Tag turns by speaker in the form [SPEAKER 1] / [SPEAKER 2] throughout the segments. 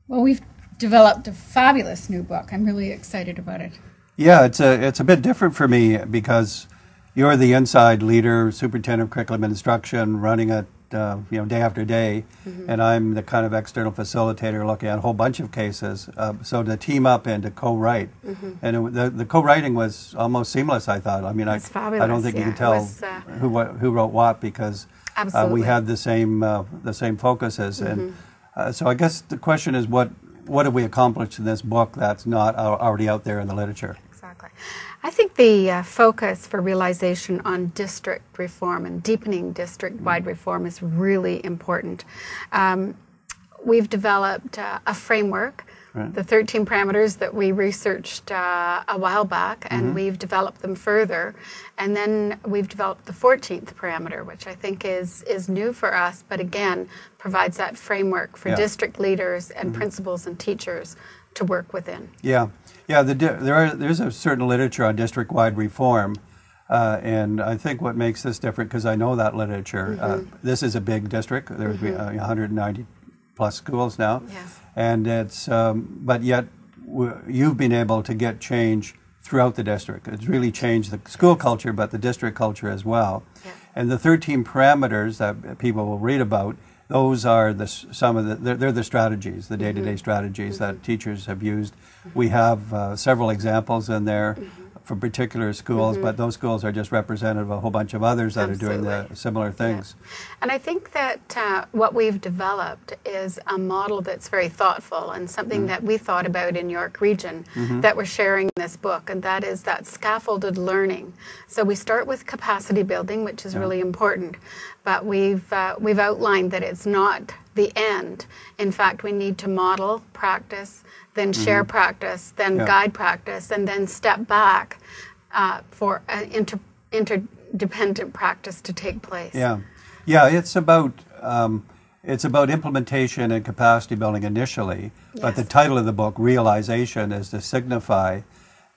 [SPEAKER 1] Well, we've developed a fabulous new book. I'm really excited about it.
[SPEAKER 2] Yeah, it's a bit different for me because you're the inside leader, superintendent of curriculum and instruction, running it day after day, and I'm the kind of external facilitator looking at a whole bunch of cases. So to team up and to co-write, and the co-writing was almost seamless. I thought. I mean, I don't think you can tell who wrote what because we had the same focuses, and so I guess the question is what have we accomplished in this book that's not already out there in the literature?
[SPEAKER 3] Exactly. I think the focus for realization on district reform and deepening district-wide reform is really important. We've developed a framework, the 13 parameters that we researched a while back, and we've developed them further. And then we've developed the 14th parameter, which I think is new for us, but again, provides that framework for district leaders and principals and teachers to work within.
[SPEAKER 2] Yeah. Yeah, there's a certain literature on district-wide reform, and I think what makes this different, because I know that literature, this is a big district. There's 190 plus schools now, and it's but yet you've been able to get change throughout the district. It's really changed the school culture, but the district culture as well. And the 13 parameters that people will read about, those are they're the strategies, the day-to-day strategies that teachers have used. We have several examples in there for particular schools, but those schools are just representative of a whole bunch of others that are doing the similar things.
[SPEAKER 3] And I think that what we've developed is a model that's very thoughtful and something that we thought about in York Region that we're sharing in this book, and that is that scaffolded learning. So we start with capacity building, which is really important, but we've outlined that it's not the end. In fact, we need to model, practice, then share practice, then guide practice, and then step back for interdependent practice to take place.
[SPEAKER 2] Yeah, it's about implementation and capacity building initially, but the title of the book, Realization, is to signify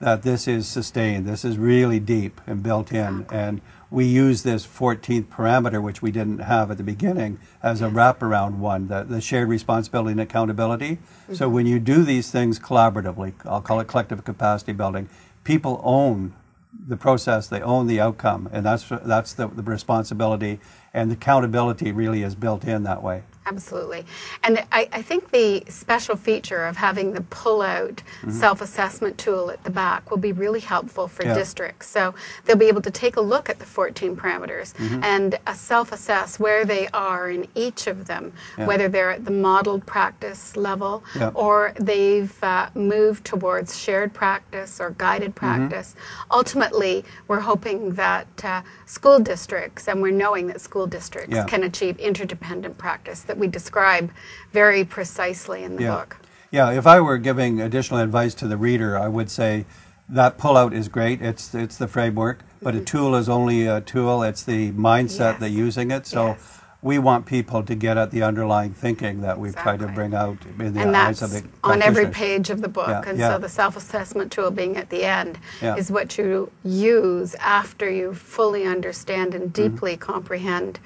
[SPEAKER 2] that this is sustained, this is really deep and built in, and we use this 14th parameter, which we didn't have at the beginning, as a wraparound one, the shared responsibility and accountability. So when you do these things collaboratively, I'll call it collective capacity building, people own the process, they own the outcome, and that's the responsibility, and the accountability really is built in that way.
[SPEAKER 3] Absolutely. And I think the special feature of having the pull-out self-assessment tool at the back will be really helpful for districts. So they'll be able to take a look at the 14 parameters and self-assess where they are in each of them, whether they're at the modeled practice level or they've moved towards shared practice or guided practice. Ultimately, we're hoping that school districts, and we're knowing that school districts can achieve interdependent practice that we describe very precisely in the book.
[SPEAKER 2] Yeah, if I were giving additional advice to the reader, I would say that pullout is great. It's the framework, but a tool is only a tool. It's the mindset that using it. So we want people to get at the underlying thinking that we've tried to bring out in the eyes of the practitioners.
[SPEAKER 3] On every page of the book. And so the self-assessment tool being at the end is what you use after you fully understand and deeply comprehend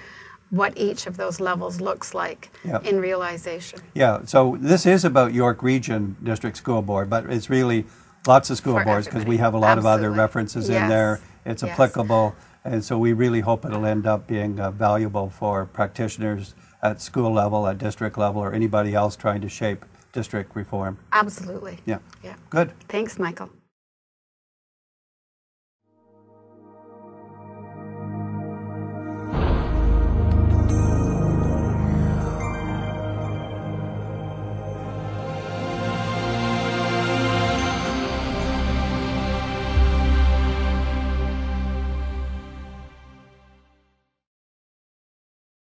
[SPEAKER 3] what each of those levels looks like in realization.
[SPEAKER 2] Yeah, so this is about York Region District School Board, but it's really lots of school boards because we have a lot of other references in there. It's applicable, and so we really hope it'll end up being valuable for practitioners at school level, at district level, or anybody else trying to shape district reform.
[SPEAKER 3] Absolutely.
[SPEAKER 2] Yeah. Good.
[SPEAKER 3] Thanks, Michael.